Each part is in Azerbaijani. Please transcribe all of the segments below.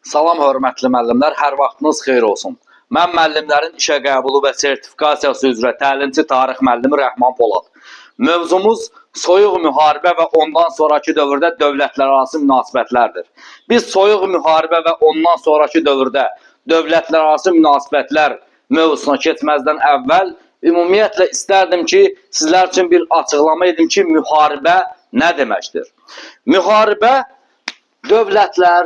Salam hörmətli müəllimlər, hər vaxtınız xeyir olsun. Mən müəllimlərin işə qəbulu və sertifikasiyası üzrə təlimçi tarix müəllimi Rəhman Polad. Mövzumuz soyuq müharibə və ondan sonraki dövrdə dövlətlərarası münasibətlərdir. Biz soyuq müharibə və ondan sonraki dövrdə dövlətlərarası münasibətlər mövzusuna keçməzdən əvvəl ümumiyyətlə istərdim ki, sizlər üçün bir açıqlama edim ki, müharibə nə deməkdir? Müharibə dövlətlər,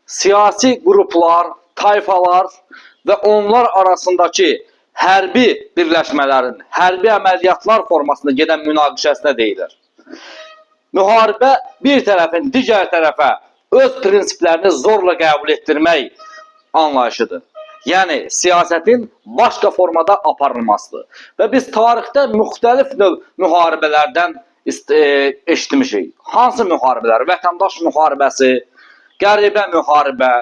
siyasi qruplar, tayfalar və onlar arasındakı hərbi birləşmələrin, hərbi əməliyyatlar formasında gedən münaqişəsinə deyilir. Müharibə bir tərəfin digər tərəfə öz prinsiplərini zorla qəbul etdirmək anlayışıdır. Yəni, siyasətin başqa formada aparılmasıdır. Və biz tarixdə müxtəlif növ müharibələrdən eşitmişik. Hansı müharibələr? Vətəndaş müharibəsi, qəribə müharibə,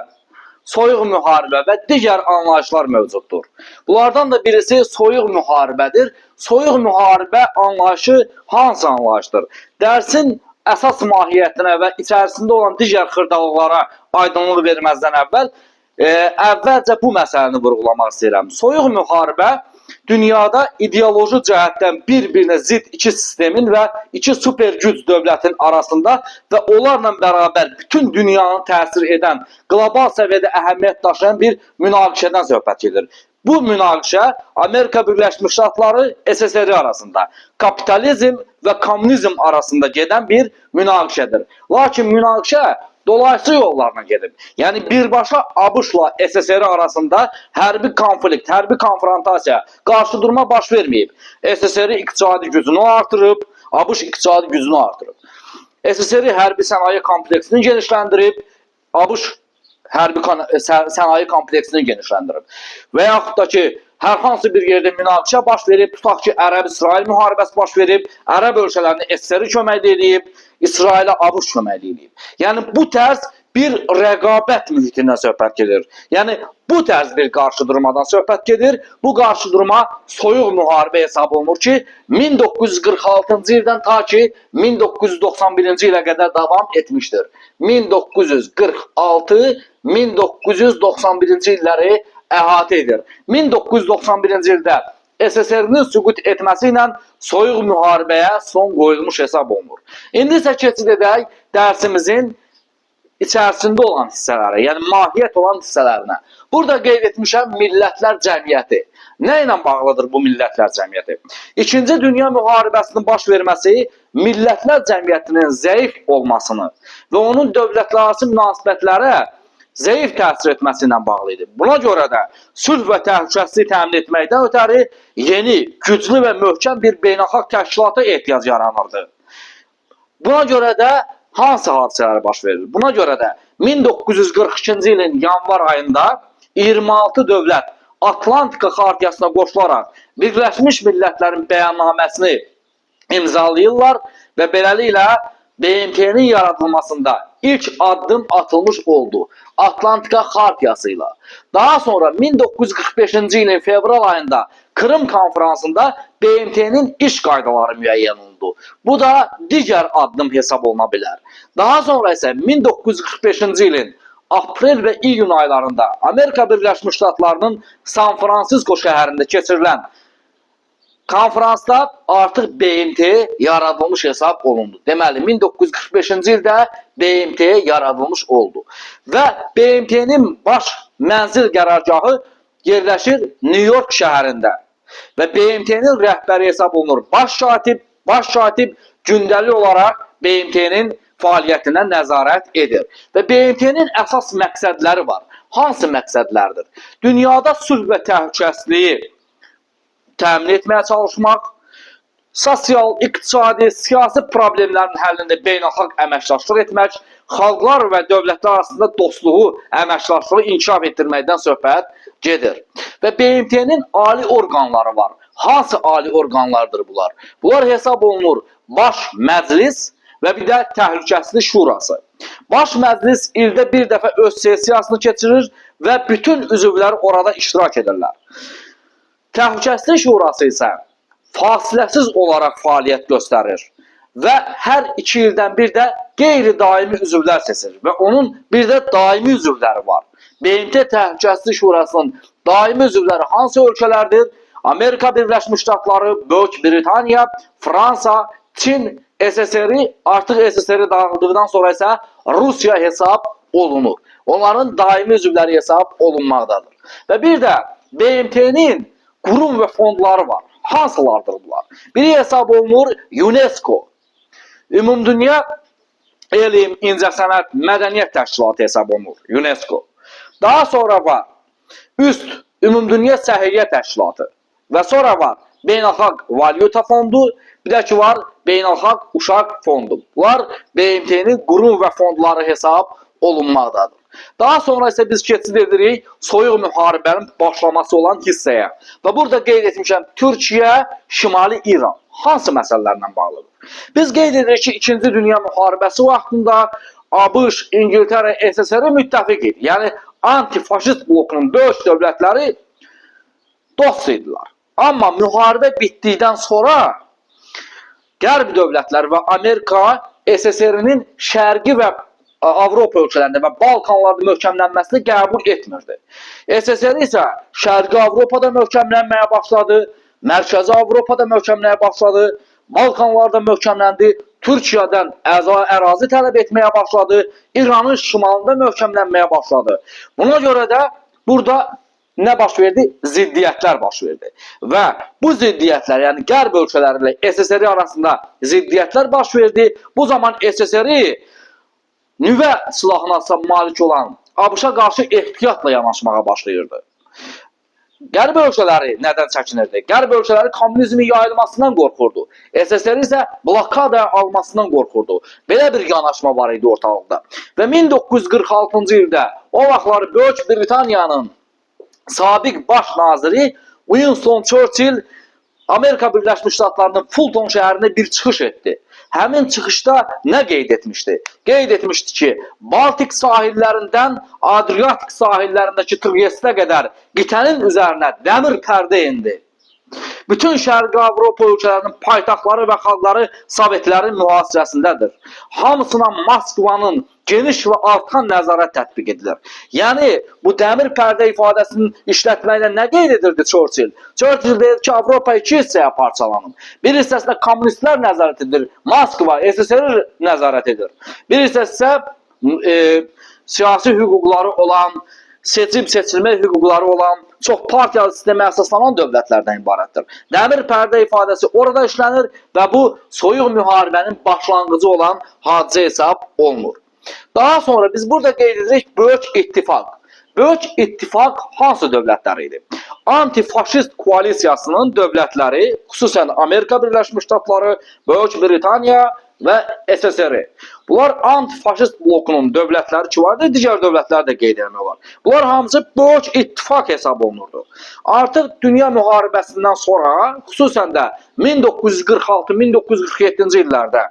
soyuq müharibə və digər anlayışlar mövcuddur. Bunlardan da birisi soyuq müharibədir. Soyuq müharibə anlayışı hansı anlayışdır? Dərsin əsas mahiyyətinə və içərisində olan digər xırdalıqlara aydınlıq verməzdən əvvəlcə bu məsələni vurğulamaq istəyirəm. Soyuq müharibə dünyada ideoloji cəhətdən bir-birinə zidd iki sistemin və iki super güc dövlətin arasında və onlarla bərabər bütün dünyanı təsir edən, qlobal səviyyədə əhəmiyyət daşıyan bir münaqişədən söhbət gedir. Bu münaqişə Amerika Birləşmiş Ştatları SSR arasında, kapitalizm və kommunizm arasında gedən bir münaqişədir. Lakin münaqişə dolayısı yollarla gedib. Yəni birbaşa ABŞ-la SSR arasında hərbi konflikt, hərbi konfrontasiya, qarşıdurma baş verməyib. SSR iqtisadi gücünü artırıb, ABŞ iqtisadi gücünü artırıb. SSR hərbi sənaye kompleksini genişləndirib, ABŞ hərbi sənaye kompleksini genişləndirib. Və yaxud da ki, hər hansı bir yerdə münaqişə baş verib, tutaq ki, Ərəb-İsrail müharibəsi baş verib, Ərəb ölkələrini SSR kömək edib, İsrailə ABŞ kömək edib. Yəni, bu tərz bir rəqabət mühitindən söhbət gedir. Yəni, bu tərz bir qarşıdurmadan söhbət gedir. Bu qarşıdurma soyuq müharibə hesab olunur ki, 1946-cı ildən ta ki, 1991-ci ilə qədər davam etmişdir. 1946-1991-ci illəri əhatə edir. 1991-ci ildə SSR-nin süqut etməsi ilə soyuq müharibəyə son qoyulmuş hesab olunur. İndi isə keçid edək dərsimizin içərisində olan hissələrə, yəni mahiyyət olan hissələrinə. Burada qeyd etmişəm Millətlər Cəmiyyəti. Nə ilə bağlıdır bu Millətlər Cəmiyyəti? İkinci Dünya müharibəsinin baş verməsi Millətlər Cəmiyyətinin zəif olmasını və onun dövlətlərarası münasibətlərə zəif təsir etməsi ilə bağlı idi. Buna görə də sülh və təhlükəsizliyi təmin etməkdən ötəri yeni, güclü və möhkəm bir beynəlxalq təşkilata ehtiyac yaranırdı. Buna görə də hansı hadisələr baş verir? Buna görə də 1942-ci ilin yanvar ayında 26 dövlət Atlantika Xartiyasına qoşularaq Birləşmiş Millətlərin bəyannaməsini imzalayırlar və beləliklə BMT-nin yaradılmasında ilk addım atılmış oldu. Atlantika Xartiyası ilə. Daha sonra 1945-ci ilin fevral ayında Kırım konferansında BMT-nin iş qaydaları müəyyən olundu. Bu da digər addım hesab oluna bilər. Daha sonra isə 1945-ci ilin aprel və iyun aylarında Amerika Birləşmiş Ştatlarının San Fransisko şəhərində keçirilən konferansda artıq BMT yaradılmış hesab olundu. Deməli, 1945-ci ildə BMT yaradılmış oldu. Və BMT-nin baş mənzil qərargahı yerləşir New York şəhərində. Və BMT-nin rəhbəri hesab olunur. Baş katib gündəlik olaraq BMT-nin fəaliyyətinə nəzarət edir. Və BMT-nin əsas məqsədləri var. Hansı məqsədlərdir? Dünyada sülh və təhlükəsizliyi təmin etməyə çalışmaq, sosial, iqtisadi, siyasi problemlərin həllində beynəlxalq əməkdaşlıq etmək, xalqlar və dövlətlər arasında dostluğu, əməkdaşlığı inkişaf etdirməkdən söhbət gedir. Və BMT-nin ali orqanları var. Hansı ali orqanlardır bunlar? Bunlar hesab olunur Baş Məclis və bir də Təhlükəsizlik Şurası. Baş Məclis ildə bir dəfə öz sessiyasını keçirir və bütün üzvləri orada iştirak edirlər. Təhlükəsizlik Şurası isə fasiləsiz olaraq fəaliyyət göstərir və hər 2 ildən bir də qeyri-daimi üzvlər seçilir və onun bir də daimi üzvləri var. BMT Təhlükəsizlik Şurasının daimi üzvləri hansı ölkələrdir? Amerika Birləşmiş Ştatları, Böyük Britaniya, Fransa, Çin, SSR, artıq SSR dağıldıqdan sonra isə Rusiya hesab olunur. Onların daimi üzvləri hesab olunmaqdadır. Və bir də BMT-nin qurum və fondları var. Hansılardır bunlar? Biri hesab olunur UNESCO. Ümumdünya Elm, İncəsənət, Mədəniyyət Təşkilatı hesab olunur. UNESCO. Daha sonra var üst Ümumdünya Səhiyyə Təşkilatı. Və sonra var Beynəlxalq Valyuta Fondu, bir də ki var Beynəlxalq Uşaq Fondu. Bunlar BMT-nin qurum və fondları hesab olunmaqdadır. Daha sonra isə biz keçid edirik soyuq müharibənin başlaması olan hissəyə. Və burada qeyd etmişəm Türkiyə, Şimali İran. Hansı məsələlərlə bağlıdır? Biz qeyd edirik ki, 2-ci Dünya müharibəsi vaxtında ABŞ, İngiltərə, SSR müttəfiq idi. Yəni antifaşist blokunun böyük dövlətləri dost idilər. Amma müharibə bitdikdən sonra Qərb dövlətləri və Amerika SSR-nin şərqi və Avropa ölkələrində və Balkanlarda möhkəmlənməsini qəbul etmirdi. SSR isə şərqi Avropada möhkəmlənməyə başladı, mərkəzi Avropada möhkəmlənməyə başladı, Balkanlarda möhkəmləndi, Türkiyədən ərazi tələb etməyə başladı, İranın şimalında möhkəmlənməyə başladı. Buna görə də burada nə baş verdi? Ziddiyyətlər baş verdi. Və bu ziddiyyətlər, yəni Qərb ölkələri ilə SSR arasında ziddiyyətlər baş verdi. Bu zaman SSR nüvə silahına malik olan ABŞ-a qarşı ehtiyatla yanaşmağa başlayırdı. Qərb ölkələri nədən çəkinirdi? Qərb ölkələri kommunizmin yayılmasından qorxurdu. SSR isə blokadaya almasından qorxurdu. Belə bir yanaşma var idi ortalıqda. Və 1946-cı ildə o vaxtları Böyük Britaniyanın sabiq baş naziri Winston Churchill Amerika Birləşmiş Ştatlarının Fulton şəhərində bir çıxış etdi. Həmin çıxışda nə qeyd etmişdi? Qeyd etmişdi ki, Baltik sahillərindən Adriatik sahillərindəki Triestə qədər qitənin üzərinə dəmir pərdə indi. Bütün Şərqi Avropa ölkələrinin paytaxtları və xalqları Sovetlərin mühasirəsindədir. Hamısına Moskvanın geniş və artan nəzarət tətbiq edilir. Yəni, bu dəmir pərdə ifadəsinin işlətməklə nə qeyd edirdi Churchill? Churchill deyir ki, Avropa iki hissəyə parçalanır. Bir hissəsində kommunistlər nəzarət edir, Moskva, SSR nəzarət edir. Bir hissəsi siyasi hüquqları olan, seçilmə hüquqları olan, çox partiyalı sistemə əsaslanan dövlətlərdən ibarətdir. Dəmir pərdə ifadəsi orada işlənir və bu soyuq müharibənin başlanğıcı olan hadisə hesab olunur. Daha sonra biz burada qeyd edirik Böyük İttifaq. Böyük İttifaq hansı dövlətlər idi? Antifaşist koalisiyasının dövlətləri, xüsusən Amerika Birləşmiş Ştatları, Böyük Britaniya və SSR. Bunlar antifaşist blokunun dövlətləri ki vardı, digər dövlətlər də qeyd etmək olar. Bunlar hamısı Böyük İttifaq hesab olunurdu. Artıq dünya müharibəsindən sonra, xüsusən də 1946-1947-ci illərdə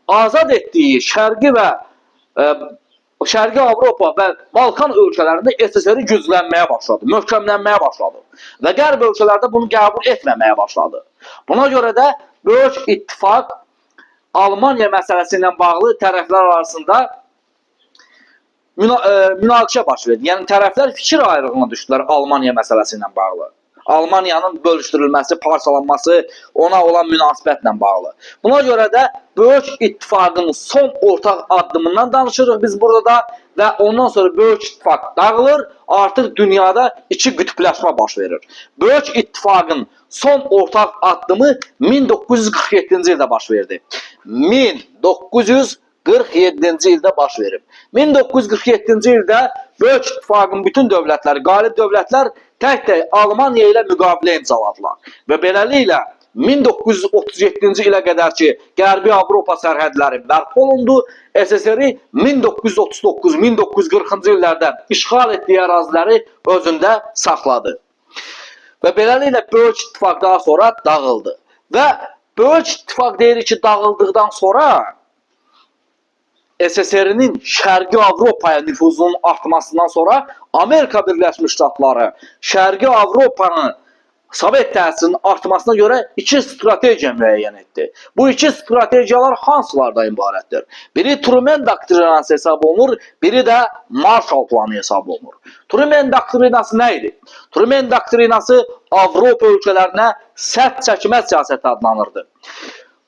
azad etdiyi Şərqi Avropa və Balkan ölkələrində SSR güclənməyə başladı, möhkəmlənməyə başladı və Qərb ölkələrdə bunu qəbul etməməyə başladı. Buna görə də Böyük İttifaq Almaniya məsələsi ilə bağlı tərəflər arasında münaqişə baş verdi. Yəni tərəflər fikir ayrılığına düşdülər Almaniya məsələsi ilə bağlı. Almaniyanın bölüşdürülməsi, parçalanması, ona olan münasibətlə bağlı. Buna görə də Böyük İttifaqın son ortaq addımından danışırıq biz burada da və ondan sonra Böyük İttifaq dağılır, artıq dünyada iki qütbləşmə baş verir. Böyük İttifaqın son ortaq addımı 1947-ci ildə baş verdi. 1947-ci ildə baş verib. 1947-ci ildə Böyük İttifaqın bütün dövlətləri, qalib dövlətlər tək-tək Almaniya ilə müqavilə imzaladılar. Və beləliklə 1937-ci ilə qədər ki, Qərbi Avropa sərhədləri bərpa olundu, SSR 1939-1940-cı illərdə işğal etdiyi əraziləri özündə saxladı. Və beləliklə Böyük İttifaq daha sonra dağıldı. Və Böyük İttifaq deyir ki, dağıldıqdan sonra SSR-nin Şərqi Avropaya nüfuzunun artmasından sonra Amerika Birləşmiş Ştatları Şərqi Avropanı Sovet təsirinin artmasına görə iki strategiya müəyyən etdi. Bu iki strategiyalar hansılardan ibarətdir? Biri Truman doktrinası hesab olunur, biri də Marshall planı hesab olunur. Truman doktrinası nə idi? Truman doktrinası Avropa ölkələrinə sərt çəkmə siyasəti adlanırdı.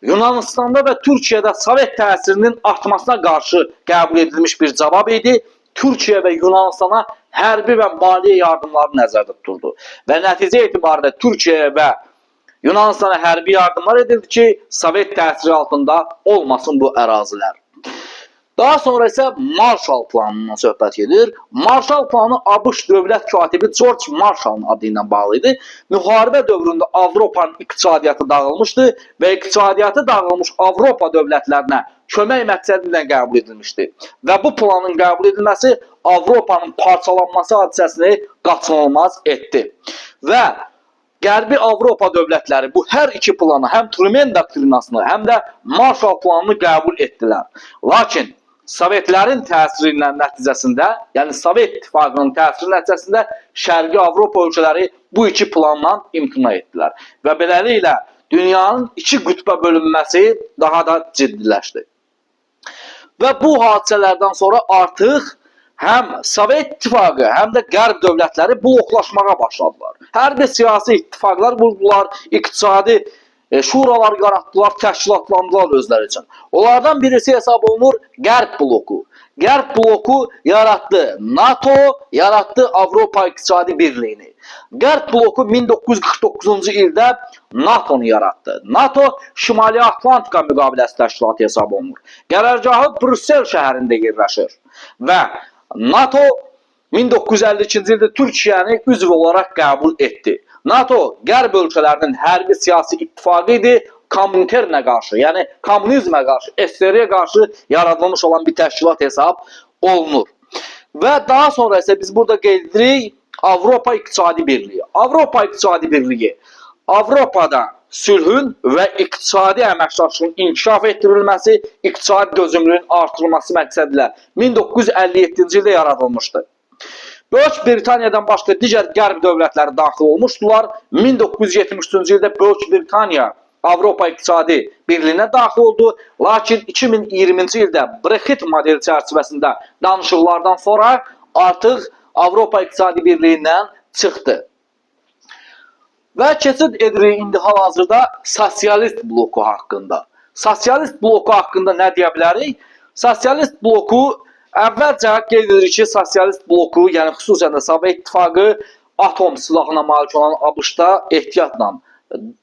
Yunanistanda və Türkiyədə Sovet təsirinin artmasına qarşı qəbul edilmiş bir cavab idi. Türkiyə və Yunanistana hərbi və maliyyə yardımları nəzərdə tutuldu. Və nəticə etibarında Türkiyəyə və Yunanistana hərbi yardımlar edildi ki, Sovet təsiri altında olmasın bu ərazilər. Daha sonra isə Marshall planından söhbət gedir. Marshall planı ABŞ dövlət katibi George Marshall'ın adı ilə bağlı idi. Müharibə dövründə Avropanın iqtisadiyyatı dağılmışdı və iqtisadiyyatı dağılmış Avropa dövlətlərinə kömək məqsədi ilə qəbul edilmişdi. Və bu planın qəbul edilməsi Avropanın parçalanması hadisəsini qaçınılmaz etdi. Və Qərbi Avropa dövlətləri bu hər iki planı, həm Truman doktrinasını, həm də Marshall planını qəbul etdilər. Lakin Sovetlərin təsirinin nəticəsində, yəni Sovet İttifaqının təsiri nəticəsində Şərqi Avropa ölkələri bu iki plandan imtina etdilər. Və beləliklə dünyanın iki qütbə bölünməsi daha da ciddiləşdi. Və bu hadisələrdən sonra artıq həm Sovet İttifaqı, həm də Qərb dövlətləri bloklaşmağa başladılar. Hər bir siyasi ittifaqlar qurdular, iqtisadi şuralar yaratdılar, təşkilatlandılar özləri üçün. Onlardan birisi hesab olunur Qərb bloku. Qərb bloku yaratdı NATO, yaratdı Avropa İqtisadi Birliyini. Qərb bloku 1949-cu ildə NATO'nu yarattı. NATO Şimali Atlantika Müqaviləsi Təşkilatı hesab olunur. Qərargahı Brüssel şəhərində yerləşir. Və NATO 1952-ci ildə Türkiyəni üzv olaraq qəbul etdi. NATO Qərb ölkələrinin hərbi siyasi ittifaqı idi, komüniterinə qarşı, yəni komünizmə qarşı, SSR-yə qarşı yaradılmış olan bir təşkilat hesab olunur. Və daha sonra isə biz burada qeyd edirik Avropa İqtisadi Birliyi. Avropa İqtisadi Birliyi Avropada sülhün və iqtisadi əməkdaşlığın inkişaf etdirilməsi, iqtisadi dözümlülüyün artırılması məqsədilə 1957-ci ildə yaradılmışdı. Böyük Britaniyadan başqa digər Qərb dövlətləri daxil olmuşdular. 1973-cü ildə Böyük Britaniya Avropa İqtisadi Birliyinə daxil oldu. Lakin 2020-ci ildə Brexit modeli çərçivəsində danışıqlardan sonra artıq Avropa İqtisadi Birliyindən çıxdı. Və keçid edirik indi hal-hazırda sosialist bloku haqqında. Sosialist bloku haqqında nə deyə bilərik? Sosialist bloku əvvəlcə qeyd edirik ki, sosialist bloku, yəni xüsusən də Sovet İttifaqı atom silahına malik olan ABŞ-da ehtiyatla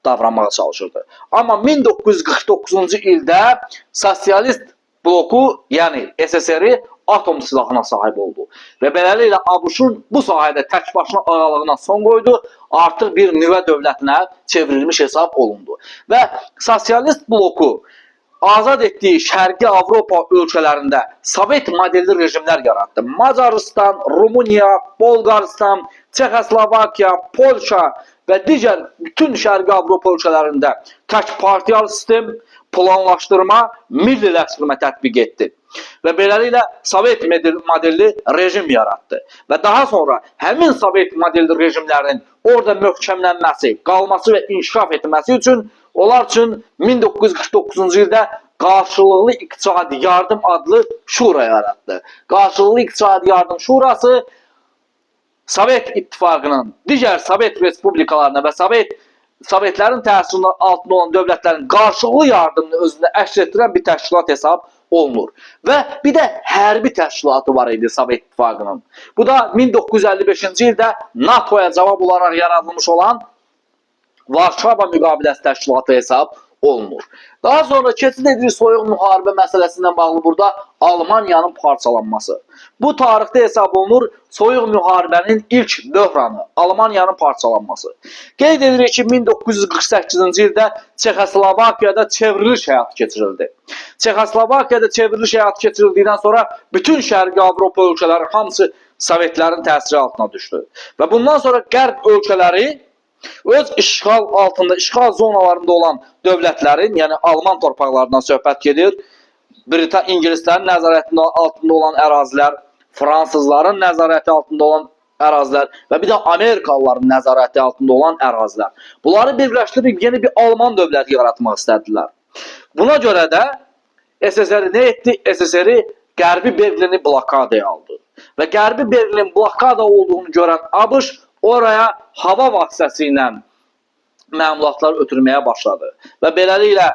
davranmağa çalışırdı. Amma 1949-cu ildə sosialist bloku, yəni SSR atom silahına sahib oldu. Və beləliklə ABŞ-un bu sahədə tək başına ağalığına son qoydu, artıq bir nüvə dövlətinə çevrilmiş hesab olundu. Və sosialist bloku azad etdiyi Şərqi Avropa ölkələrində Sovet modelli rejimlər yarattı. Macaristan, Rumıniya, Bolqaristan, Çexoslovakiya, Polşa və digər bütün Şərqi Avropa ölkələrində tək partiyal sistem, planlaşdırma, milliləşdirmə tətbiq etdi. Və beləliklə Sovet modelli rejim yarattı. Və daha sonra həmin Sovet modelli rejimlərin orada möhkəmlənməsi, qalması və inkişaf etməsi üçün onlar üçün 1949-cu ildə Qarşılıqlı İqtisadi Yardım adlı şura yarattı. Qarşılıqlı İqtisadi Yardım Şurası Sovet İttifaqının digər Sovet respublikalarına və Sovetlərin təsiri altında olan dövlətlərin qarşılıqlı yardımını özündə əks etdirən bir təşkilat hesab olunur. Və bir də hərbi təşkilatı var idi Sovet İttifaqının. Bu da 1955-ci ildə NATO'ya cavab olaraq yaradılmış olan Varşava Müqaviləsi Təşkilatı hesab olunur. Daha sonra keçid edirik soyuq müharibə məsələsindən bağlı burada Almaniyanın parçalanması. Bu tarixdə hesab olunur soyuq müharibənin ilk böhranı, Almaniyanın parçalanması. Qeyd edirik ki, 1948-ci ildə Çexoslovakiyada çevriliş həyata keçirildi. Çexoslovakiyada çevriliş həyata keçirildikdən sonra bütün Şərqi Avropa ölkələri hamısı Sovetlərin təsiri altına düşdü. Və bundan sonra Qərb ölkələri öz işğal altında, işğal zonalarında olan dövlətlərin, yəni Alman torpaqlarından söhbət gedir. İngilislərin nəzarəti altında olan ərazilər, Fransızların nəzarəti altında olan ərazilər və bir də Amerikalıların nəzarəti altında olan ərazilər. Bunları birləşdirib yeni bir Alman dövləti yaratmaq istədilər. Buna görə də SSR nə etdi? SSR Qərbi Berlini blokadaya aldı. Və Qərbi Berlin blokada olduğunu görən ABŞ oraya hava vasitəsilə məmulatlar ötürməyə başladı. Və beləliklə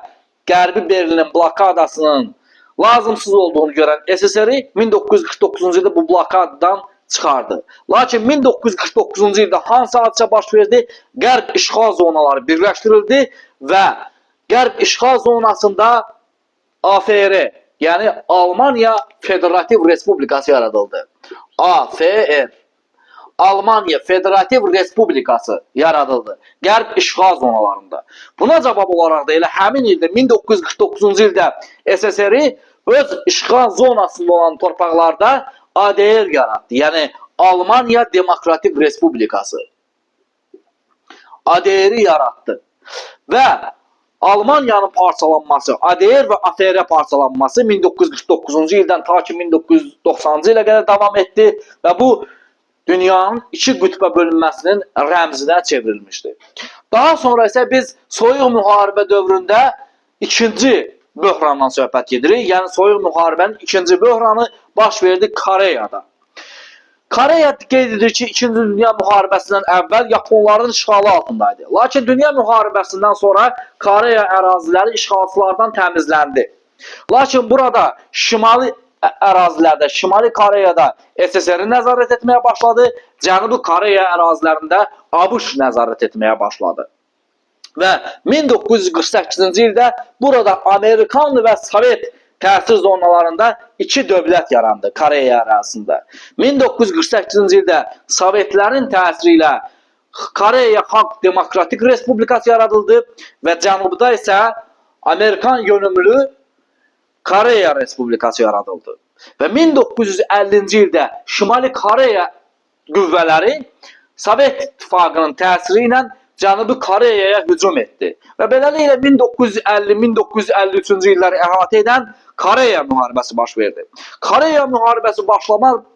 Qərbi Berlinin blokadasının lazımsız olduğunu görən SSR 1949-cu ildə bu blokadadan çıxardı. Lakin 1949-cu ildə hansı hadisə baş verdi? Qərb işğal zonaları birləşdirildi və Qərb işğal zonasında AFR, yəni Almaniya Federativ Respublikası yaradıldı. AFR, Almaniya Federativ Respublikası yaradıldı Qərb işğal zonalarında. Buna cavab olaraq da elə həmin ildə 1949-cu ildə SSR öz işğal zonasında olan torpaqlarda ADR yaratdı. Yəni Almaniya Demokratik Respublikası. ADR-i yaratdı. Və Almaniyanın parçalanması, ADR və AFR parçalanması 1949-cu ildən ta ki 1990-cı ilə qədər davam etdi və bu dünyanın iki qütbə bölünməsinin rəmzinə çevrilmişdi. Daha sonra isə biz soyuq müharibə dövründə ikinci böhrandan söhbət edirik. Yəni soyuq müharibənin ikinci böhranı baş verdi Koreyada. Koreya qeyd edir ki, 2-ci Dünya müharibəsindən əvvəl Yaponların işğalı altındaydı. Lakin Dünya müharibəsindən sonra Koreya əraziləri işğalçılardan təmizləndi. Lakin burada şimali ərazilərdə, Şimali Koreyada SSR nəzarət etməyə başladı, Cənubi Koreya ərazilərində ABŞ nəzarət etməyə başladı. Və 1948-ci ildə burada Amerikanlı və Sovet təsir zonalarında iki dövlət yarandı Koreya ərazisində. 1948-ci ildə Sovetlərin təsiri ilə Koreya Xalq Demokratik Respublikası yaradıldı və cənubda isə Amerikan yönümlü Koreya Respublikası yaradıldı. Və 1950-ci ildə Şimali Koreya qüvvələri Sovet İttifaqının təsiri ilə Cənubi Koreyaya hücum etdi. Və beləliklə 1950-1953-cü illəri əhatə edən Koreya müharibəsi baş verdi. Koreya müharibəsi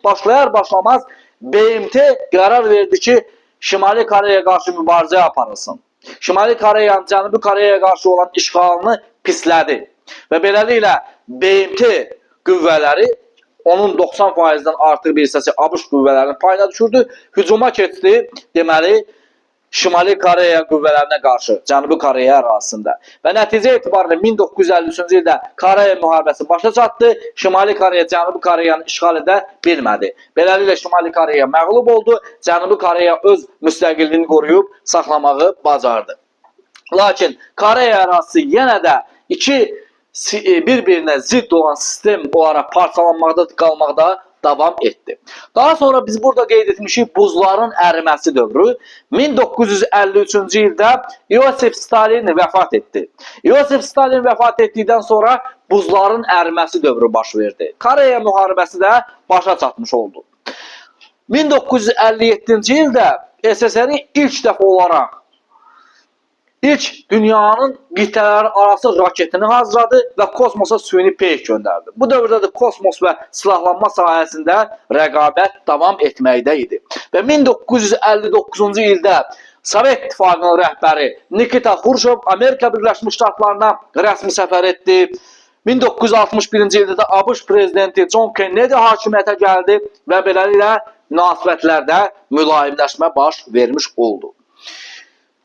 başlayar-başlamaz BMT qərar verdi ki, Şimali Koreyaya qarşı mübarizə aparılsın. Şimali Koreyanın Cənubi Koreyaya qarşı olan işğalını pislədi. Və beləliklə BMT qüvvələri onun 90%-dən artıq bir hissəsi ABŞ qüvvələrinin payına düşürdü, hücuma keçdi, deməli, Şimali Koreya qüvvələrinə qarşı Cənubi Koreya ərazisində. Və nəticə etibarıyla 1953-cü ildə Koreya müharibəsi başa çatdı. Şimali Koreya Cənubi Koreyanı işğal edə bilmədi. Beləliklə Şimali Koreya məğlub oldu. Cənubi Koreya öz müstəqilliyini qoruyub saxlamağı bacardı. Lakin Koreya ərazisi yenə də bir-birinə zidd olan sistem olaraq parçalanmaqda qalmaqda davam etdi. Daha sonra biz burada qeyd etmişik buzların əriməsi dövrü. 1953-cü ildə Yosif Stalin vəfat etdi. Yosif Stalin vəfat etdikdən sonra buzların əriməsi dövrü baş verdi. Koreya müharibəsi də başa çatmış oldu. 1957-ci ildə SSR ilk dəfə olaraq dünyanın qitələri arası raketini hazırladı və kosmosa süni peyk göndərdi. Bu dövrdə də kosmos və silahlanma sahəsində rəqabət davam etməkdə idi. Və 1959-cu ildə Sovet İttifaqının rəhbəri Nikita Xruşov Amerika Birləşmiş Ştatlarına rəsmi səfər etdi. 1961-ci ildə də ABŞ prezidenti John Kennedy hakimiyyətə gəldi və beləliklə münasibətlərdə mülayimləşmə baş vermiş oldu.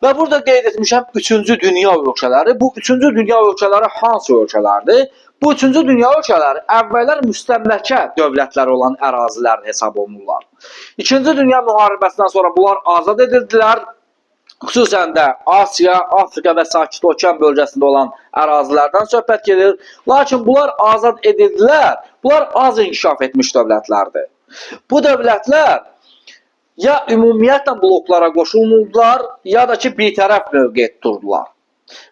Və burada qeyd etmişəm 3-cü dünya ölkələri. Bu 3-cü dünya ölkələri hansı ölkələrdir? Bu 3-cü dünya ölkələri əvvəllər müstəmləkə dövlətləri olan ərazilər hesab olunurlar. 2-ci dünya müharibəsindən sonra bunlar azad edildilər. Xüsusən də Asiya, Afrika və Sakit Okean bölgəsində olan ərazilərdən söhbət gedir. Lakin bunlar azad edildilər. Bunlar az inkişaf etmiş dövlətlərdir. Bu dövlətlər ya ümumiyyətlə bloklara qoşulmurdular, ya da ki, bitərəf mövqe tuturdular.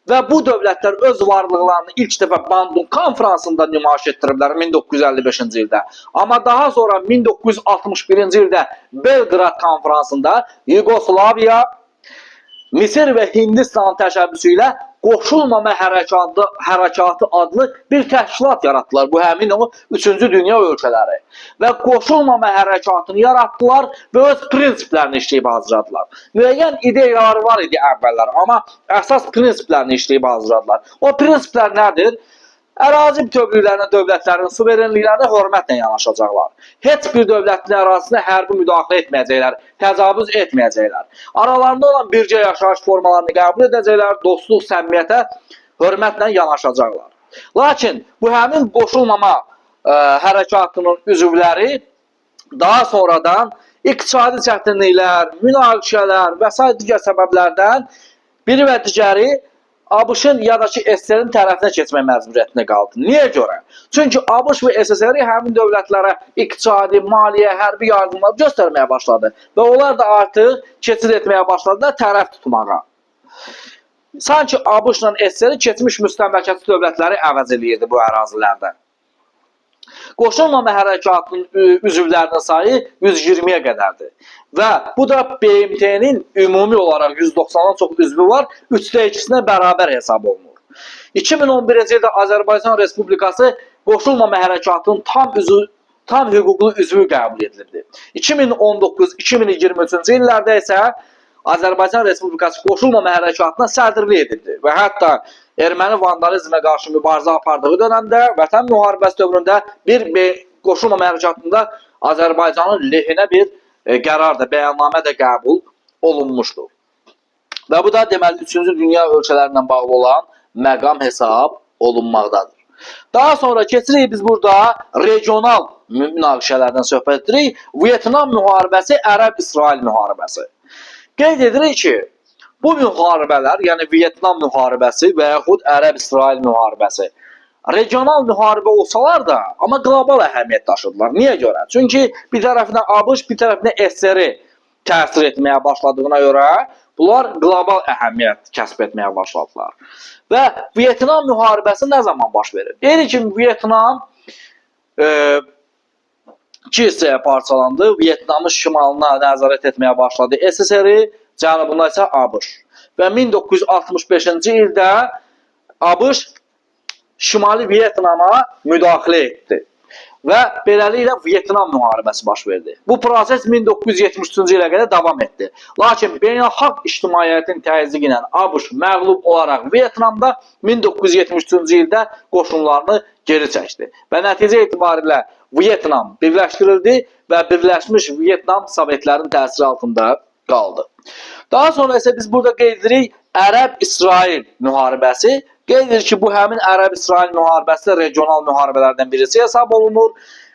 Və bu dövlətlər öz varlıqlarını ilk dəfə Bandung konfransında nümayiş etdiriblər 1955-ci ildə. Amma daha sonra 1961-ci ildə Belqrad konfransında Yugoslaviya, Misir və Hindistan təşəbbüsü ilə Qoşulmama Hərəkatı adlı bir təşkilat yaratdılar. Bu həmin o 3-cü dünya ölkələri. Və Qoşulmama Hərəkatını yaratdılar və öz prinsiplərini işləyib hazırladılar. Müəyyən ideyaları var idi əvvəllər, amma əsas prinsiplərini işləyib hazırladılar. O prinsiplər nədir? Ərazi bütövlüklərinə, dövlətlərin suverenliklərinə hörmətlə yanaşacaqlar. Heç bir dövlətin ərazisinə hərbi müdaxilə etməyəcəklər, təcavüz etməyəcəklər. Aralarında olan bircə yaşayış formalarını qəbul edəcəklər, dostluq, səmimiyyətə hörmətlə yanaşacaqlar. Lakin bu həmin qoşulmama hərəkatının üzvləri daha sonradan iqtisadi çətinliklər, münaqişələr və s. digər səbəblərdən biri və digəri ABŞ-ın ya da ki SSR-in tərəfinə keçmək məcburiyyətində qaldı. Niyə görə? Çünki ABŞ və SSR həmin dövlətlərə iqtisadi, maliyyə, hərbi yardımlar göstərməyə başladı və onlar da artıq keçid etməyə başladılar tərəf tutmağa. Sanki ABŞ-la SSR keçmiş müstəmləkəçi dövlətləri əvəz edirdi bu ərazilərdə. Qoşulmama hərəkatının üzvlərinin sayı 120-yə qədərdir. Və bu da BMT-nin ümumi olaraq 190-dan çox üzvü var, 3/2-sinə bərabər hesab olunur. 2011-ci ildə Azərbaycan Respublikası Qoşulmama hərəkatının tam hüquqlu üzvü qəbul edildi. 2019-2023-cü illərdə isə Azərbaycan Respublikası Qoşulmama hərəkatına sədrlik edildi və hətta erməni vandalizmə qarşı mübarizə apardığı dönəmdə Vətən müharibəsi dövründə bir qoşulmama hərəkatında Azərbaycanın lehinə bir qərar da, bəyannamə də qəbul olunmuşdur. Və bu da deməli 3-cü dünya ölkələrindən bağlı olan məqam hesab olunmaqdadır. Daha sonra keçirik biz burada regional münaqişələrdən söhbət edirik. Vyetnam müharibəsi, Ərəb-İsrail müharibəsi. Qeyd edirik ki, bu müharibələr, yəni Vyetnam müharibəsi və yaxud Ərəb-İsrail müharibəsi regional müharibə olsalar da, amma qlobal əhəmiyyət daşıdılar. Niyə görə? Çünki bir tərəfinə ABŞ, bir tərəfinə SSR təsir etməyə başladığına görə bunlar qlobal əhəmiyyət kəsb etməyə başladılar. Və Vyetnam müharibəsi nə zaman baş verir? Deyirik ki, Vyetnam iki hissəyə parçalandı. Vyetnamın şimalına nəzarət etməyə başladı SSR, cənubunda isə ABŞ. Və 1965-ci ildə ABŞ Şimali Vyetnama müdaxilə etdi. Və beləliklə Vyetnam müharibəsi baş verdi. Bu proses 1973-cü ilə qədər davam etdi. Lakin beynəlxalq ictimaiyyətin təzyiqi ilə ABŞ məğlub olaraq Vyetnamda 1973-cü ildə qoşunlarını geri çəkdi. Və nəticə etibarilə Vyetnam birləşdirildi və Birləşmiş Vyetnam Sovetlərin təsiri altında qaldı. Daha sonra isə biz burada qeyd edirik Ərəb-İsrail müharibəsi. Qeyd edirik ki, bu həmin Ərəb-İsrail müharibəsi regional müharibələrdən birisi hesab olunur.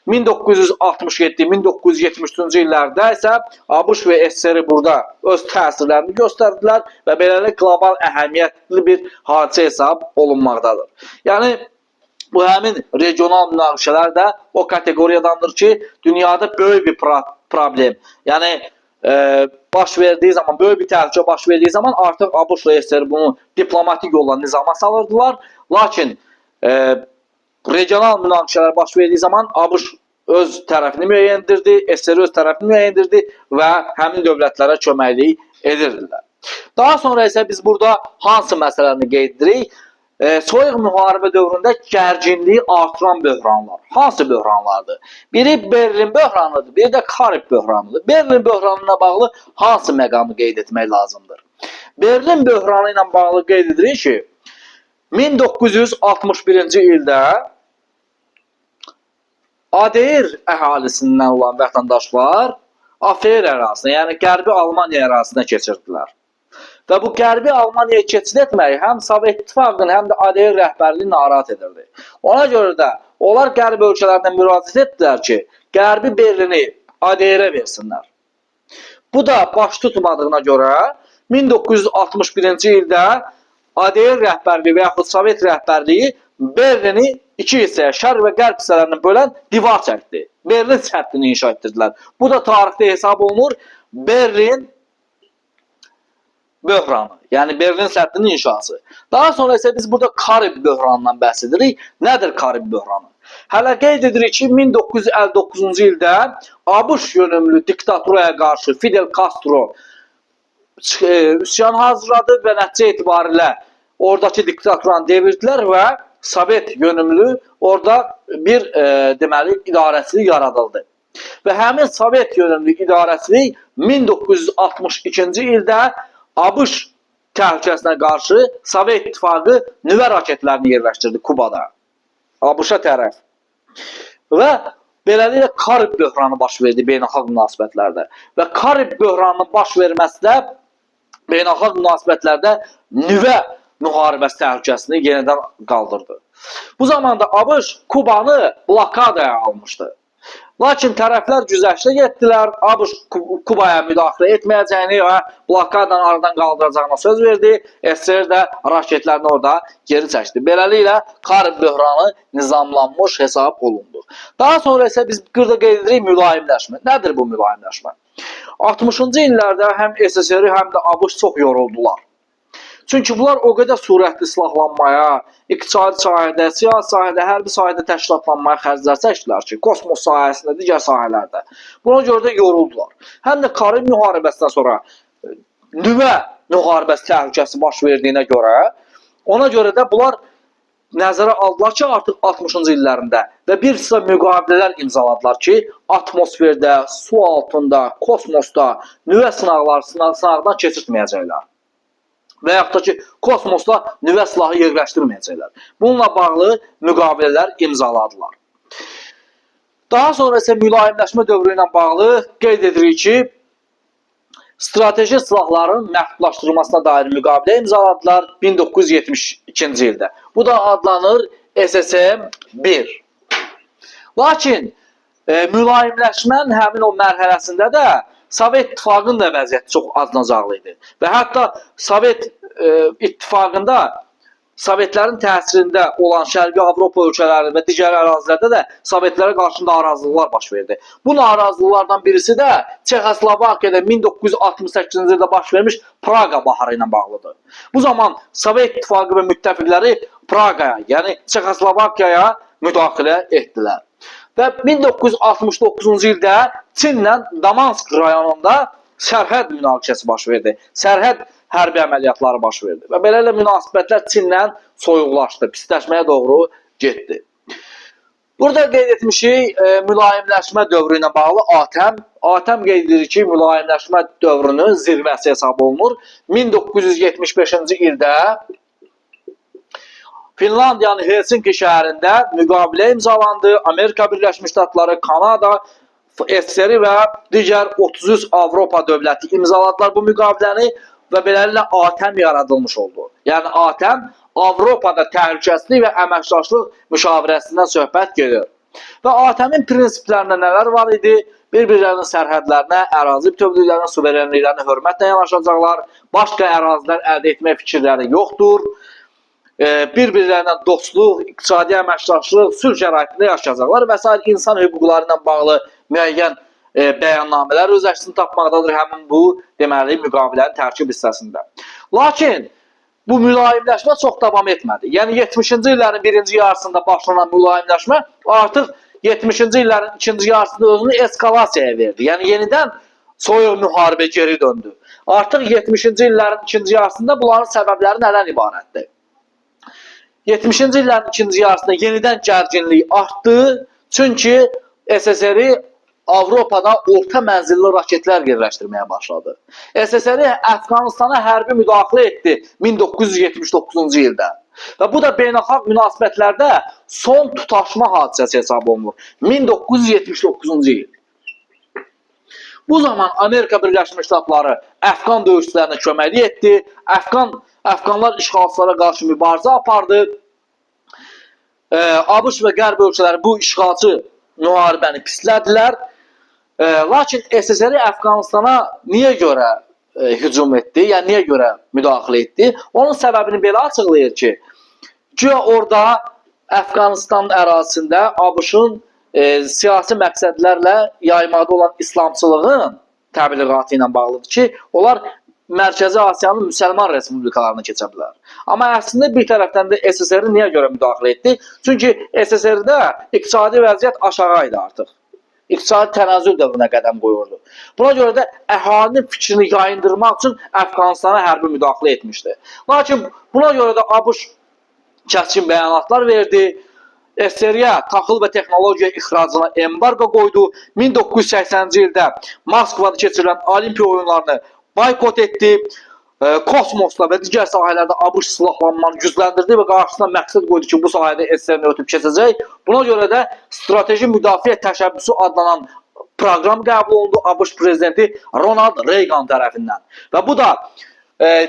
1967-1973-cü illərdə isə ABŞ və SSR burada öz təsirlərini göstərdilər və beləliklə qlobal əhəmiyyətli bir hadisə hesab olunmaqdadır. Yəni, bu həmin regional münaqişələr də o kateqoriyadandır ki, dünyada böyük bir problem, yəni baş verdiği zaman, böyle bir təhlükə baş verdiği zaman artıq ABŞ və SSR bunu diplomatik yolla nizama salırdılar. Lakin regional münaqişələr baş verdiği zaman ABŞ öz tərəfini müəyyəndirdi, SSR öz tərəfini müəyyəndirdi və həmin dövlətlərə köməklik edirdilər. Daha sonra isə biz burada hansı məsələni qeyd edirik? Soyuq müharibə dövründə gərginliyi artıran böhranlar. Hansı böhranlardır? Biri Berlin böhranıdır, biri də Karib böhranıdır. Berlin böhranına bağlı hansı məqamı qeyd etmək lazımdır? Berlin böhranı ilə bağlı qeyd edirik ki, 1961-ci ildə ADR əhalisindən olan vətəndaşlar AFR ərazisinə, yəni Qərbi Almaniya ərazisinə keçirdilər. Və bu Qərbi Almaniyaya keçid etməyi həm Sovet İttifaqının, həm də ADR rəhbərliyi narahat edirdi. Ona görə də onlar Qərbi ölkələrdən müraciət etdilər ki, Qərbi Berlini ADR-ə versinlər. Bu da baş tutmadığına görə 1961-ci ildə ADR rəhbərliyi və yaxud Sovet rəhbərliyi Berlini iki hissəyə, şərq və qərb hissələrini bölən divar çəkdi. Berlin səddini inşa etdirdilər. Bu da tarixdə hesab olunur Berlin böhranı, yəni Berlin səddinin inşası. Daha sonra isə biz burada Karib böhranından bəhs edirik. Nədir Karib böhranı? Hələ qeyd edirik ki, 1959-cu ildə ABŞ yönümlü diktaturaya qarşı Fidel Castro üsyan hazırladı və nəticə etibarilə oradakı diktatorları devirdilər və Sovet yönümlü orada bir deməli idarəçilik yaradıldı. Və həmin Sovet yönümlü idarəçilik 1962-ci ildə ABŞ təhlükəsinə qarşı Sovet İttifaqı nüvə raketlərini yerləşdirdi Kubada. ABŞ-a tərəf. Və beləliklə Karib böhranı baş verdi beynəlxalq münasibətlərdə. Və Karib böhranının baş verməsi də beynəlxalq münasibətlərdə nüvə müharibəsi təhlükəsini yenidən qaldırdı. Bu zamanda ABŞ Kubanı blokadaya almışdı. Lakin tərəflər güzəştə getdilər. ABŞ Kubaya müdaxilə etməyəcəyini və blokadanı aradan qaldıracağına söz verdi. SSR də raketlərini orada geri çəkdi. Beləliklə Karib böhranı nizamlanmış hesab olundu. Daha sonra isə biz burada qeyd edirik mülayimləşmə. Nədir bu mülayimləşmə? 60-cı illərdə həm SSR həm də ABŞ çox yoruldular. Çünki bunlar o qədər sürətli silahlanmaya, iqtisadi sahədə, siyasi sahədə, hərbi sahədə təşkilatlanmaya xərclər çəkdilər ki, kosmos sahəsində, digər sahələrdə. Buna görə də yoruldular. Həm də Karib müharibəsindən sonra nüvə müharibəsi təhlükəsi baş verdiyinə görə, ona görə də bunlar nəzərə aldılar ki, artıq 60-cı illərində və bir sıra müqavilələr imzaladılar ki, atmosferdə, su altında, kosmosda nüvə sınaqdan keçirtməyəcəklər. Və yaxud da ki, kosmosda nüvə silahı yerləşdirməyəcəklər. Bununla bağlı müqavilələr imzaladılar. Daha sonra isə mülayimləşmə dövrü ilə bağlı qeyd edirik ki, strateji silahların məhdudlaşdırılmasına dair müqavilə imzaladılar 1972-ci ildə. Bu da adlanır SSM-1. Lakin mülayimləşmənin həmin o mərhələsində də Sovet İttifaqının da vəziyyəti çox acınacaqlı idi. Və hətta Sovet İttifaqında Sovetlərin təsirində olan Şərqi Avropa ölkələri və digər ərazilərdə də Sovetlərə qarşı narazılıqlar baş verdi. Bu narazılıqlardan birisi də Çexoslovakiyada 1968-ci ildə baş vermiş Praqa baharı ilə bağlıdır. Bu zaman Sovet İttifaqı və müttəfiqləri Praqaya, yəni Çexoslovakiyaya müdaxilə etdilər. Və 1969-cu ildə Çinlə Damansk rayonunda sərhəd münaqişəsi baş verdi. Sərhəd hərbi əməliyyatları baş verdi. Və belələ münasibətlər Çinlə soyuqlaşdı, pisləşməyə doğru getdi. Burada qeyd etmişik mülayimləşmə dövrü ilə bağlı ATƏM. ATƏM qeyd edir ki, mülayimləşmə dövrünün zirvəsi hesab olunur. 1975-ci ildə Finlandiyanın Helsinki şəhərində müqavilə imzalandı. Amerika Birləşmiş Ştatları, Kanada, SSR və digər 33 Avropa dövləti imzaladılar bu müqaviləni və beləliklə ATƏM yaradılmış oldu. Yəni ATƏM Avropada təhlükəsizlik və əməkdaşlıq müşavirəsindən söhbət gedir. Və ATƏM-in prinsiplərində nələr var idi? Bir-birlərinin sərhədlərinə, ərazi bütövlüklərinə, suverenliklərinə hörmətlə yanaşacaqlar. Başqa ərazilər əldə etmək fikirləri yoxdur. Bir-birlərinə dostluq, iqtisadi əməkdaşlıq, sülh şəraitində yaşayacaqlar və s. insan hüquqları ilə bağlı müəyyən bəyannamələr öz əksini tapmaqdadır həmin bu deməli müqavilənin tərkib hissəsində. Lakin bu mülayimləşmə çox davam etmədi. Yəni 70-ci illərin birinci yarısında başlanan mülayimləşmə artıq 70-ci illərin ikinci yarısında özünü eskalasiyaya verdi. Yəni yenidən soyuq müharibə geri döndü. Artıq 70-ci illərin ikinci yarısında bunların səbəbləri nədən ibarətdir? 70-ci illərin ikinci yarısında yenidən gərginlik artdı. Çünki SSR Avropada orta mənzilli raketlər yerləşdirməyə başladı. SSR Əfqanistana hərbi müdaxilə etdi 1979-cu ildə. Və bu da beynəlxalq münasibətlərdə son tutaşma hadisəsi hesab olunur. 1979-cu il. Bu zaman Amerika Birləşmiş Ştatları Əfqan döyüşçülərinə köməklik etdi. Əfqanlar işğalçılara qarşı mübarizə apardı. ABŞ və Qərb ölkələri bu işğalçı müharibəni pislədilər. Lakin SSR Əfqanistana niyə görə hücum etdi? Yəni niyə görə müdaxilə etdi? Onun səbəbini belə açıqlayır ki, güya orada Əfqanistan ərazisində ABŞ-ın siyasi məqsədlərlə yaymaqda olan İslamçılığın təbliğatı ilə bağlıdır ki, onlar Mərkəzi Asiyanın müsəlman respublikalarına keçə bilər. Amma əslində bir tərəfdən də SSR niyə görə müdaxilə etdi? Çünki SSR-də iqtisadi vəziyyət aşağı idi artıq. iqtisadi tənəzzül dövrünə qədəm qoyurdu. Buna görə də əhalinin fikrini yayındırmaq üçün Əfqanistana hərbi müdaxilə etmişdi. Lakin buna görə də ABŞ kəskin bəyanatlar verdi. SSR-yə taxıl və texnologiya ixracına embargo qoydu. 1980-ci ildə Moskvada keçirilən Olimpiya oyunlarını boykot etdi. Kosmosla və digər sahələrdə ABŞ silahlanmanı gücləndirdi və qarşısına məqsəd qoydu ki, bu sahədə SSR-ni ötüb keçəcək. Buna görə də strateji müdafiə təşəbbüsü adlanan proqram qəbul olundu ABŞ prezidenti Ronald Reagan tərəfindən. Və bu da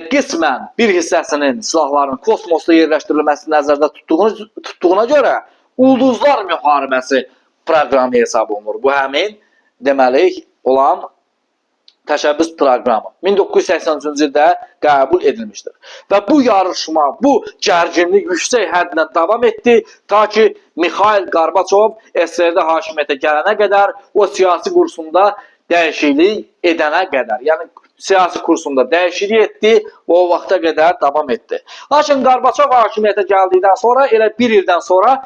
qismən bir hissəsinin silahlarının kosmosda yerləşdirilməsi nəzərdə tutduğuna görə Ulduzlar müharibəsi proqramı hesab olunur. Bu həmin deməli olan təşəbbüs proqramı 1983-cü ildə qəbul edilmişdir. Və bu yarışma, bu gərginlik yüksək hədlə davam etdi, ta ki Mikhail Gorbaçov SSR-də hakimiyyətə gələnə qədər, o siyasi kursunda dəyişiklik edənə qədər. Yəni siyasi kursunda dəyişiklik etdi və o vaxta qədər davam etdi. Lakin Gorbaçov hakimiyyətə gəldikdən sonra, elə bir ildən sonra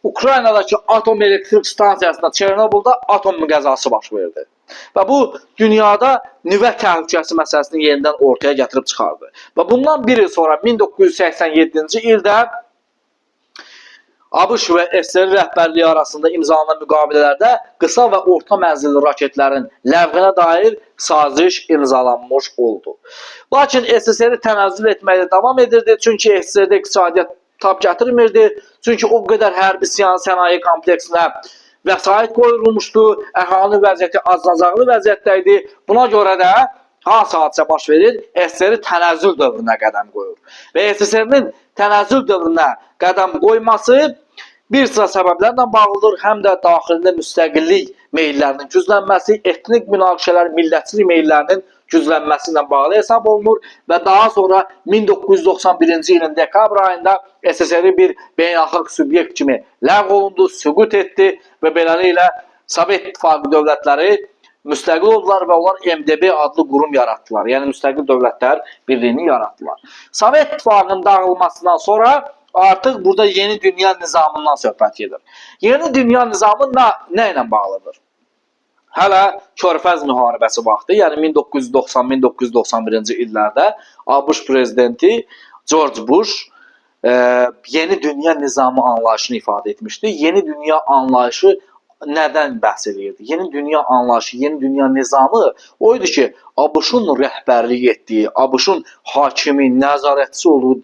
Ukraynadakı atom elektrik stansiyasında Çernobılda atom qəzası baş verdi. Və bu dünyada nüvə təhlükəsi məsələsini yenidən ortaya gətirib çıxardı. Və bundan bir il sonra 1987-ci ildə ABŞ və SSR rəhbərliyi arasında imzalanan müqavilələrdə qısa və orta mənzilli raketlərin ləğvinə dair saziş imzalanmış oldu. Lakin SSR-i tənəzzül etməkdə davam edirdi, çünki SSR-də iqtisadiyyat tab gətirmirdi, çünki o qədər hərbi sənaye kompleksinə vəsait qoyulmuşdu, əhalinin vəziyyəti acınacaqlı vəziyyətdə idi. Buna görə də hansı hadisə baş verir? SSR tənəzzül dövrünə qədəm qoyur. Və SSR-nin tənəzzül dövrünə qədəm qoyması bir sıra səbəblərlə bağlıdır. Həm də daxilində müstəqillik meyllərinin güclənməsi, etnik münaqişələr, millətçilik meyllərinin güclənməsi ilə bağlı hesab olunur və daha sonra 1991-ci ilin dekabr ayında SSR bir beynəlxalq subyekt kimi ləğv olundu, süqut etdi və beləliklə Sovet İttifaqı dövlətləri müstəqil oldular və onlar MDB adlı qurum yaratdılar. Yəni müstəqil dövlətlər birliyini yaratdılar. Sovet İttifaqının dağılmasından sonra artıq burada yeni dünya nizamından söhbət gedir. Yeni dünya nizamı nə ilə bağlıdır? Hələ Körfəz müharibəsi vaxtı, yəni 1990-1991-ci illərdə ABŞ prezidenti George Bush yeni dünya nizamı anlayışını ifadə etmişdi. Yeni dünya anlayışı nədən bəhs edirdi? Yeni dünya anlayışı, yeni dünya nizamı o idi ki, ABŞ-un rəhbərlik etdiyi, ABC-un hakimi, nəzarətçisi olduğu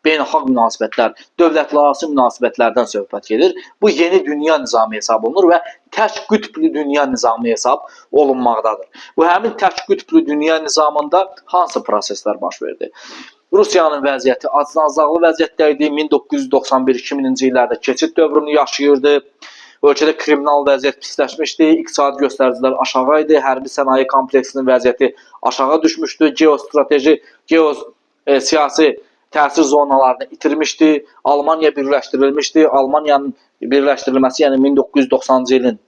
beynəlxalq münasibətlər, dövlətlərarası münasibətlərdən söhbət gedir. Bu yeni dünya nizamı hesab olunur və tək qütblü dünya nizamı hesab olunmaqdadır. Bu həmin tək qütblü dünya nizamında hansı proseslər baş verdi? Rusiyanın vəziyyəti acınacaqlı vəziyyətdə idi. 1991-2000-ci illərdə keçid dövrünü yaşayırdı. Ölkədə kriminal vəziyyət pisləşmişdi, iqtisadi göstəricilər aşağı idi, hərbi sənaye kompleksinin vəziyyəti aşağı düşmüşdü, geostrateji, siyasi təsir zonalarını itirmişdi, Almanya birləşdirilmişdi. Almanyanın birləşdirilməsi, yəni 1990-cı ilin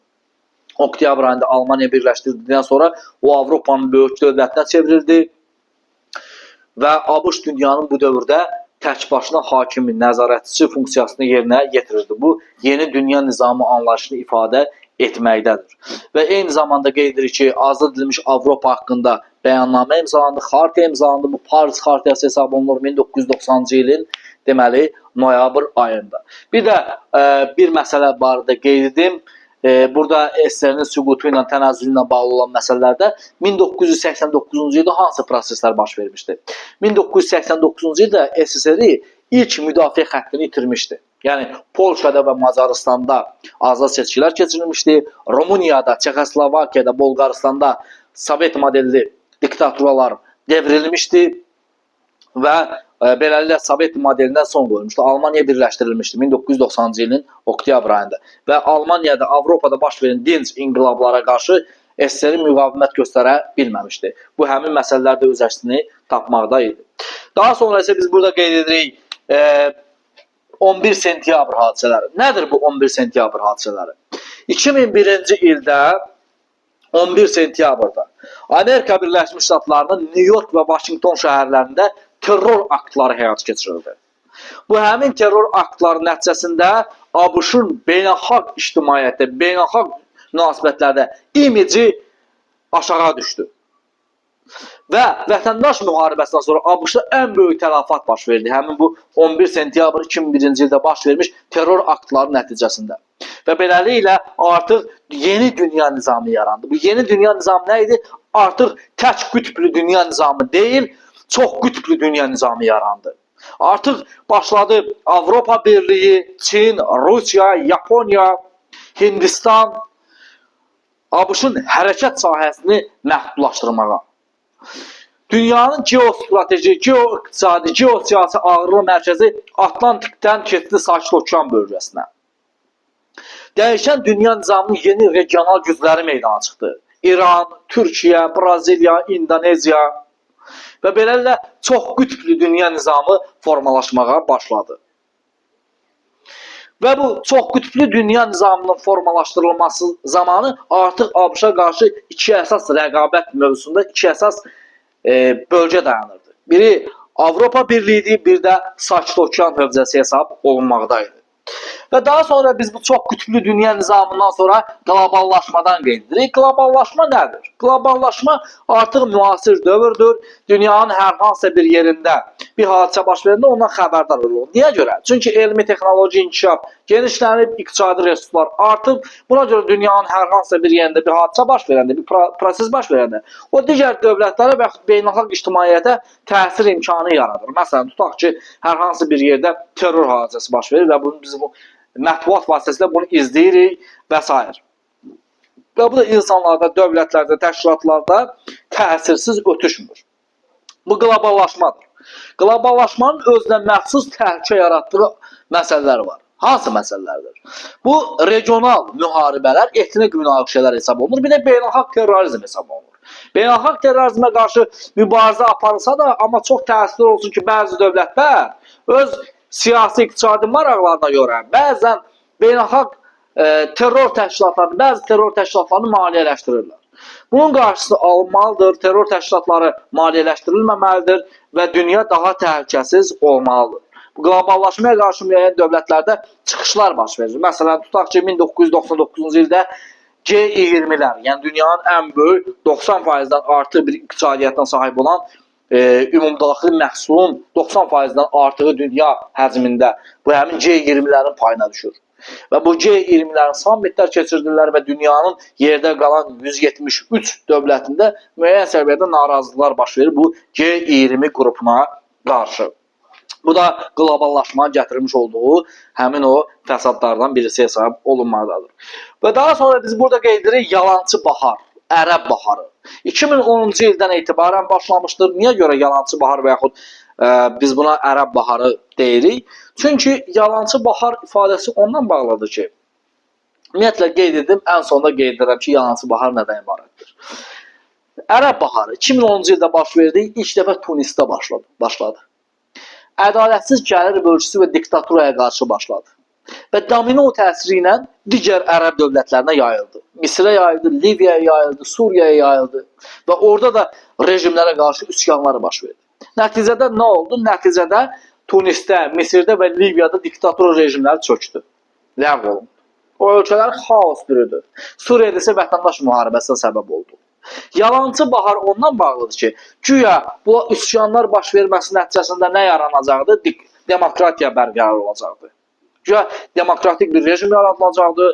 oktyabr ayında Almanya birləşdirdikdən sonra o Avropanın böyük dövlətinə çevrildi və ABŞ dünyanın bu dövrdə tək başına hakimi, nəzarətçisi funksiyasını yerinə yetirirdi. Bu yeni dünya nizamı anlayışını ifadə etməkdədir. Və eyni zamanda qeyd edirik ki, azad edilmiş Avropa haqqında bəyannamə imzalandı, xartiya imzalandı. Bu Paris xartiyası hesab olunur 1990-cı ilin deməli noyabr ayında. Bir də bir məsələ barədə qeyd edim. Burada SSR-nin süqutu ilə, tənəzzülü ilə bağlı olan məsələlərdə 1989-cu ildə hansı proseslər baş vermişdi? 1989-cu ildə SSR ilk müdafiə xəttini itirmişdi. Yəni Polşada və Macaristanda azad seçkilər keçirilmişdi. Rumuniyada, Çexoslovakiyada, Bolqaristanda Sovet modelli diktaturalar devrilmişdi və beləliklə Sovet modelindən son qoyulmuşdu. Almanya birləşdirilmişdi 1990-cı ilin oktyabr ayında və Almaniyada, Avropada baş verən dinc inqilablara qarşı SSR müqavimət göstərə bilməmişdi. Bu həmin məsələlərdə öz əksini tapmaqda idi. Daha sonra isə biz burada qeyd edirik 11 sentyabr hadisələri. Nədir bu 11 sentyabr hadisələri? 2001-ci ildə 11 sentyabrda Amerika Birləşmiş Ştatlarının New York və Washington şəhərlərində terror aktları həyata keçirildi. Bu həmin terror aktları nəticəsində ABŞ-ın beynəlxalq ictimaiyyətdə, beynəlxalq münasibətlərdə imici aşağı düşdü. Və vətəndaş müharibəsindən sonra ABŞ-da ən böyük tələfat baş verdi. Həmin bu 11 sentyabr 2001-ci ildə baş vermiş terror aktları nəticəsində. Və beləliklə artıq yeni dünya nizamı yarandı. Bu yeni dünya nizamı nə idi? Artıq tək qütblü dünya nizamı deyil, çox qütblü dünya nizamı yarandı. Artıq başladı Avropa Birliyi, Çin, Rusiya, Yaponiya, Hindistan, ABŞ-ın hərəkət sahəsini məhdudlaşdırmağa. Dünyanın geostrateji, geoiqtisadi, geosiyasi ağırlığı mərkəzi Atlantikdən keçdi Sakit Okean bölgəsinə. Dəyişən dünya nizamının yeni regional gücləri meydana çıxdı. İran, Türkiyə, Braziliya, İndoneziya və beləliklə çox qütblü dünya nizamı formalaşmağa başladı. Və bu çox qütblü dünya nizamının formalaşdırılması zamanı artıq ABŞ-a qarşı iki əsas rəqabət mövzusunda iki əsas bölgə dayanırdı. Biri Avropa Birliyi, bir də Sakit Okean hövzəsi hesab olunmaqdaydı. Və daha sonra biz bu çox qütblü dünya nizamından sonra qloballaşmadan qeyd edirik. Qloballaşma nədir? Qloballaşma artıq müasir dövrdür. Dünyanın hər hansısa bir yerində bir hadisə baş verəndə ondan xəbərdar olunur. Niyə görə? Çünki elmi texnoloji inkişaf genişlənib, iqtisadi resurslar artıb. Buna görə dünyanın hər hansısa bir yerində bir hadisə baş verəndə, bir proses baş verəndə o digər dövlətlərə və beynəlxalq ictimaiyyətə təsir imkanı yaradır. Məsələn, tutaq ki, hər hansı bir yerdə terror hadisəsi baş verir və biz bu mətbuat vasitəsilə bunu izləyirik və s. Və bu da insanlarda, dövlətlərdə, təşkilatlarda təsirsiz ötüşmür. Bu qloballaşmadır. Qloballaşmanın özünə məxsus təhlükə yaratdığı məsələlər var. Hansı məsələlərdir? Bu regional müharibələr, etnik münaqişələr hesab olunur, bir də beynəlxalq terrorizm hesab olunur. Beynəlxalq terrorizmə qarşı mübarizə aparılsa da, amma çox təsirli olsun ki, bəzi dövlətlər öz siyasi iqtisadi maraqlarına görə bəzən beynəlxalq terror təşkilatlarını, bəzi terror təşkilatlarını maliyyələşdirirlər. Bunun qarşısı alınmalıdır, terror təşkilatları maliyyələşdirilməməlidir və dünya daha təhlükəsiz olmalıdır. Bu qloballaşmaya qarşı müəyyən dövlətlərdə çıxışlar baş verir. Məsələn, tutaq ki, 1999-cu ildə G20-lər, yəni dünyanın ən böyük 90%-dən artıq bir iqtisadiyyatdan sahib olan ümumdaxili məhsulun 90%-dən artığı dünya həcmində bu həmin G20-lərin payına düşür. Və bu G20-lərin sammitlər keçirdilər və dünyanın yerdə qalan 173 dövlətində müəyyən səviyyədə narazılıqlar baş verir bu G20 qrupuna qarşı. Bu da qloballaşmanın gətirmiş olduğu həmin o fəsadlardan birisi hesab olunmaqdadır. Və daha sonra biz burada qeyd edirik yalançı bahar, Ərəb baharı. 2010-cu ildən etibarən başlamışdır. Niyə görə yalançı bahar və yaxud biz buna Ərəb baharı deyirik? Çünki yalançı bahar ifadəsi ondan bağlıdır ki, ümumiyyətlə qeyd edim, ən sonunda qeyd edirəm ki, yalançı bahar nədən ibarətdir? Ərəb baharı 2010-cu ildə baş verdi, ilk dəfə Tunisdə başladı. Ədalətsiz gəlir bölgüsü və diktaturaya qarşı başladı. Və domino təsiri ilə digər ərəb dövlətlərinə yayıldı. Misrə yayıldı, Liviyaya yayıldı, Suriyaya yayıldı və orada da rejimlərə qarşı üsyanlar baş verdi. Nəticədə nə oldu? Nəticədə Tunisdə, Misirdə və Liviyada diktator rejimləri çökdü. Ləğv olundu. O ölkələr xaos bürüdü. Suriyada isə vətəndaş müharibəsinə səbəb oldu. Yalancı bahar ondan bağlıdır ki, güya bu üsyanlar baş verməsi nəticəsində nə yaranacaqdı? Demokratiya bərqərar olacaqdı. Güya demokratik bir rejim yaradılacaqdı,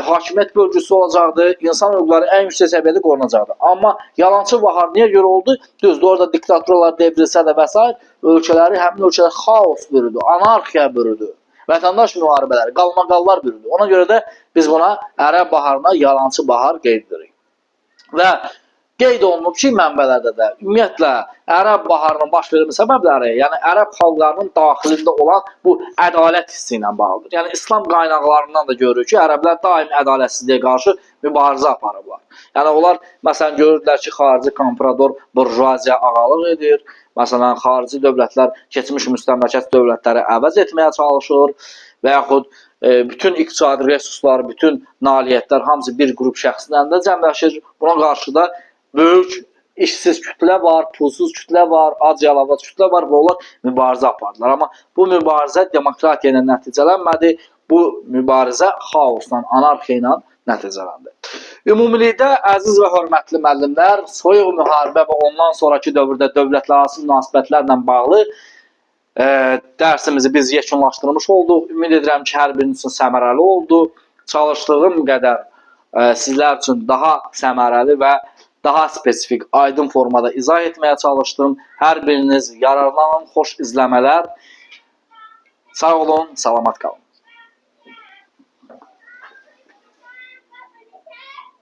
hakimiyyət bölgüsü olacaqdı, insan hüquqları ən yüksək səviyyədə qorunacaqdı. Amma yalancı bahar niyə görə oldu? Düzdür, orada diktatorlar devrilsə də və s. həmin ölkələr xaos bürüdü, anarxiya bürüdü, vətəndaş müharibələri, qalmaqallar bürüdü. Ona görə də biz buna Ərəb baharına yalancı bahar qeyd edirik. Və qeyd olunub ki, mənbələrdə də ümumiyyətlə Ərəb baharının baş vermə səbəbləri, yəni Ərəb xalqlarının daxilində olan bu ədalət hissi ilə bağlıdır. Yəni İslam qaynaqlarından da görürük ki, ərəblər daim ədalətsizliyə qarşı mübarizə aparıblar. Yəni onlar məsələn görürlər ki, xarici komprador burjuaziya ağalıq edir. Məsələn, xarici dövlətlər keçmiş müstəmləkəçi dövlətləri əvəz etməyə çalışır və yaxud bütün iqtisadi resurslar, bütün nailiyyətlər hamısı bir qrup şəxsin əlində cəmləşir. Buna qarşı da böyük işsiz kütlə var, pulsuz kütlə var, ac yalavac kütlə var və onlar mübarizə apardılar. Amma bu mübarizə demokratiya ilə nəticələnmədi. Bu mübarizə xaosla, anarxiya ilə nəticələndi. Ümumilikdə, əziz və hörmətli müəllimlər, soyuq müharibə və ondan sonraki dövrdə dövlətlərarası münasibətlərlə bağlı dərsimizi biz yekunlaşdırmış olduq. Ümid edirəm ki, hər biriniz üçün səmərəli oldu. Çalışdığım qədər sizlər üçün daha səmərəli və daha spesifik, aydın formada izah etməyə çalışdım. Hər biriniz yararlanın, xoş izləmələr. Sağ olun, salamat qalın.